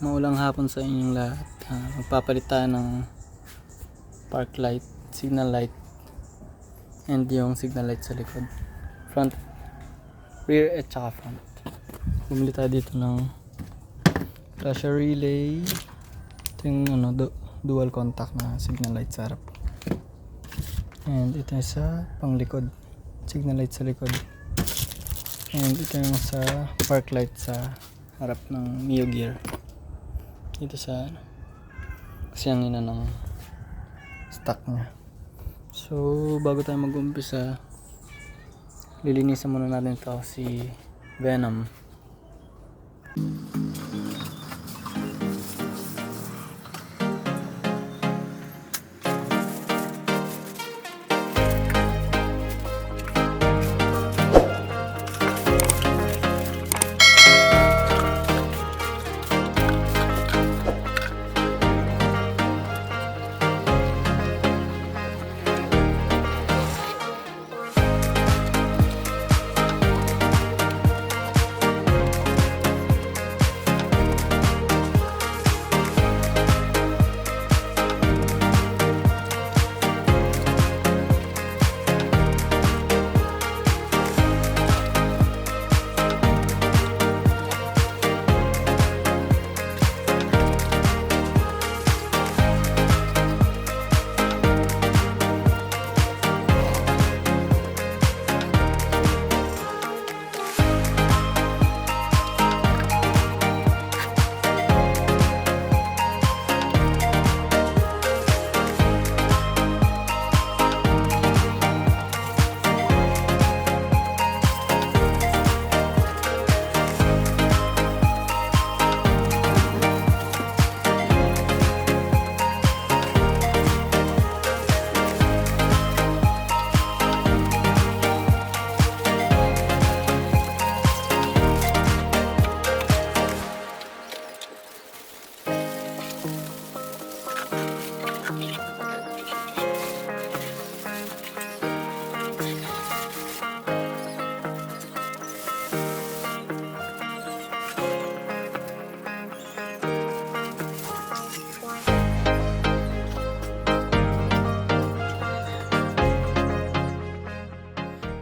Maulang hapon sa inyong lahat. Magpapalit tayo ng park light, signal light, and yung signal light sa likod. Front, rear at saka front. Bumili tayo dito ng Russia relay. Ito yung dual contact na signal light sa harap. And ito yung sa panglikod, signal light sa likod. And ito yung sa park light sa harap ng Mio gear. Dito sa kasi ang ina ng stock niya. So bago tayo mag-umpisa, lilinisan muna natin ito si Venom.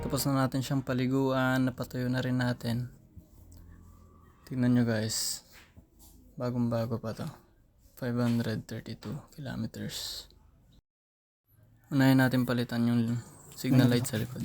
Tapos na natin siyang paliguan, napatuyo na rin natin. Tingnan nyo guys, bagong bago pa to, 532 kilometers. Unahin natin palitan yung signal light sa likod.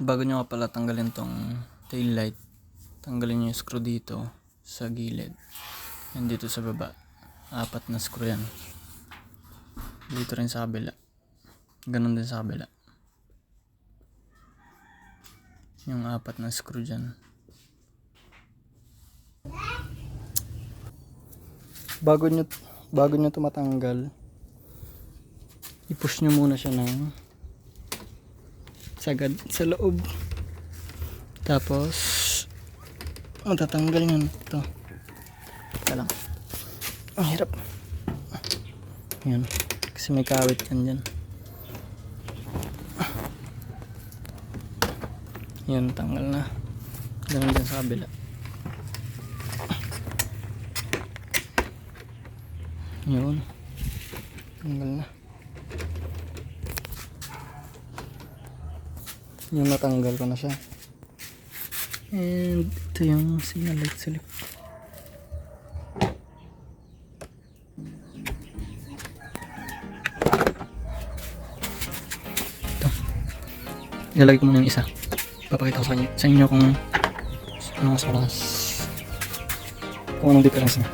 Bago nyo nga pala tanggalin tong tail light, tanggalin nyo yung screw dito sa gilid and dito sa baba. 4 na screw yan. Dito rin sa kabila, ganun din sa kabila, yung 4 na screw dyan. Bago nyo ito matanggal, i-push nyo muna siya ng sagad sa loob, tapos matatanggal nyo ito. Ito lang, ang hirap yan kasi may kawit yan dyan. Yan, tanggal na. Ganun dyan sa kabila. Yun, tanggal na. Yung natanggal ko na siya. And ito yung signal light sa likod. Ito. Ilalagay ko muna yung isa. Papakita ko sa inyo kung ano mas malakas. Kung anong difference niya.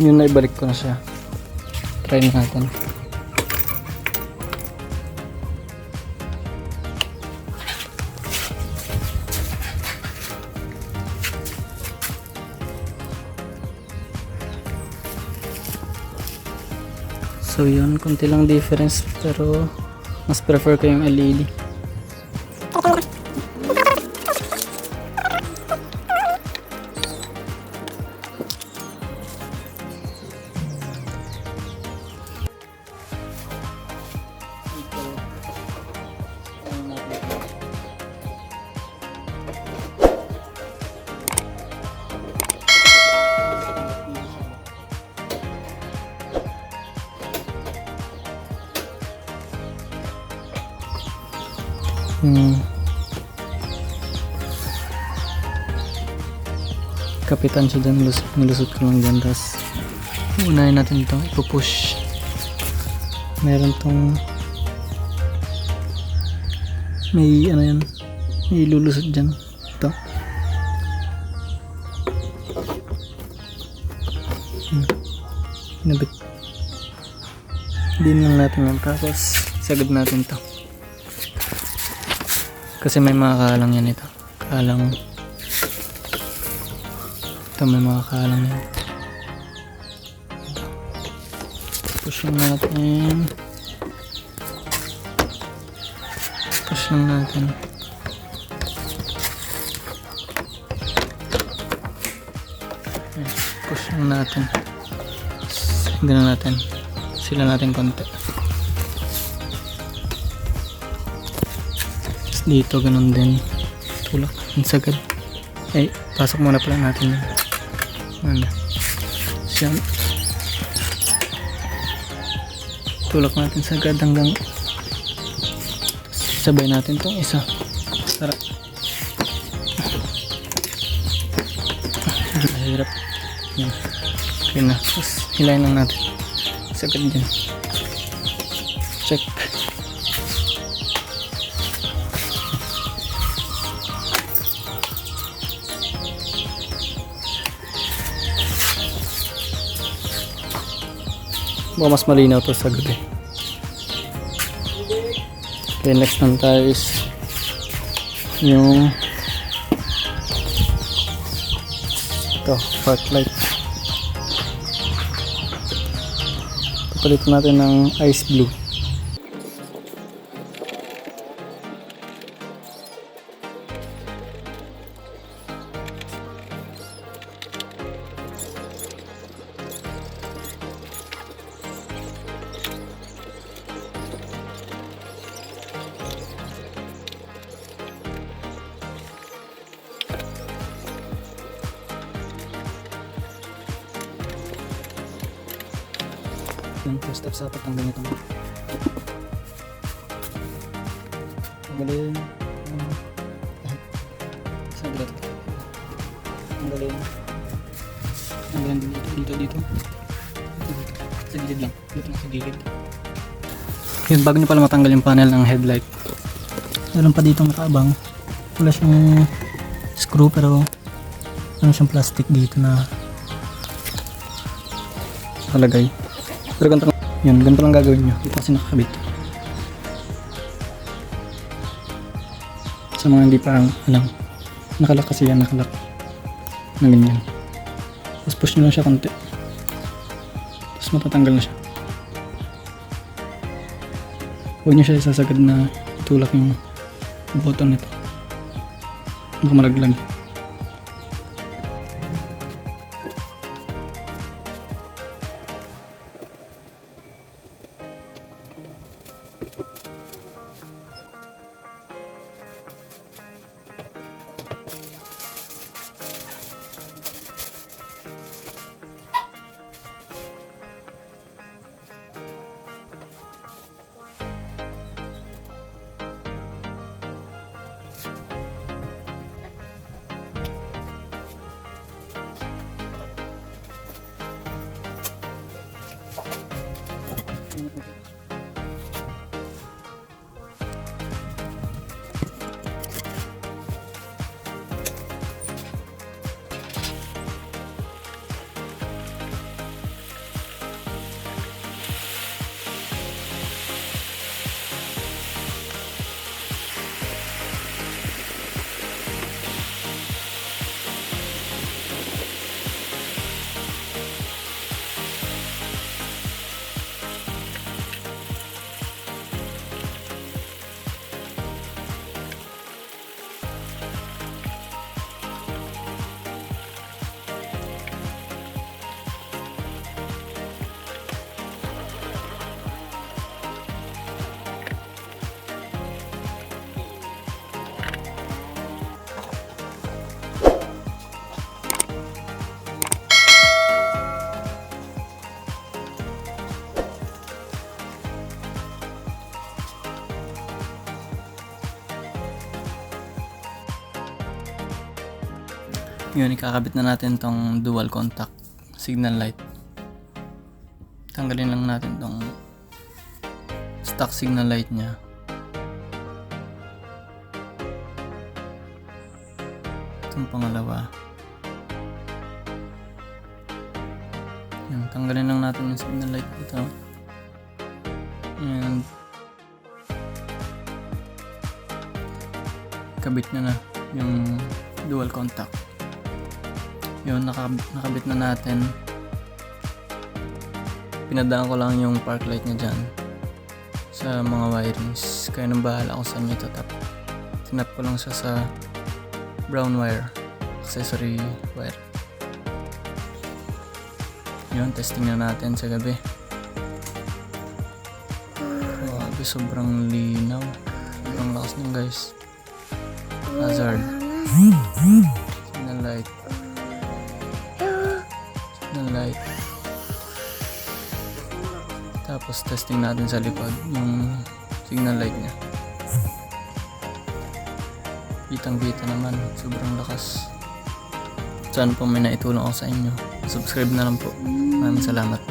Yun na, ibalik ko na siya. Try na natin. So yun, konti lang difference pero mas prefer ko yung LED. Kapitan siya dyan, nilusot ko lang dyan, tapos unahin natin ito, ipupush. Meron tong may ano yan, may lulusot dyan, ito. Nabit din lang natin yan, tapos sagad natin to kasi may mga kalang yan ito, kalang ito, may mga kalang yan. Push lang natin, push lang natin. Push lang natin, hindi na natin sila natin konti. Dito ganun din, tulak natin sagad. Ay, pasok muna pala natin yun. Ano siya, tulak natin sagad hanggang sabay natin tong isa. Tara, mahirap yan. Okay na, tapos hilahin lang natin sagad dyan. Check. Baka mas malinaw to sa gabi. Okay, next naman tayo is yung ito, park light. Papalit natin ng ice blue. Yung first step sa pagtanggal nito. Tanggalin saglit. Tanggalin dito. Sa gilid lang. Dito lang sa gilid. Yun, bago nyo pala matanggal yung panel ng headlight, meron pa dito nakaabang. Wala siyang screw pero meron siyang plastic dito na palagay. Pero ganito lang, yun, ganito lang gagawin nyo. Dito kasi nakakabit. Sa mga hindi pa alam, nakalak kasi yan, nakalak na ganyan. Tapos push nyo lang siya konti, tapos matatanggal na siya. Huwag nyo siya isasagad na itulak yung button nito, baka malaglag. Yun, ikakabit na natin tong dual contact signal light. Tanggalin lang natin tong stock signal light nya. Itong pangalawa. Yan, tanggalin lang natin yung signal light dito. And kabit na yung dual contact. Yun, nakabit na natin. Pinadaan ko lang yung park light niya dyan sa mga wirings. Kaya nang bahala kung saan nyo itatap. Tinap ko lang siya sa brown wire, accessory wire. Yun, testing na natin sa gabi. Grabe, sobrang linaw. Sobrang lakas nyo guys. Hazard. Signal light. Signal light. Tapos testing natin sa likod yung signal light nya. Kitang-kita naman, sobrang lakas. Sana po may naitulong ako sa inyo. Subscribe na lang po. Maraming salamat.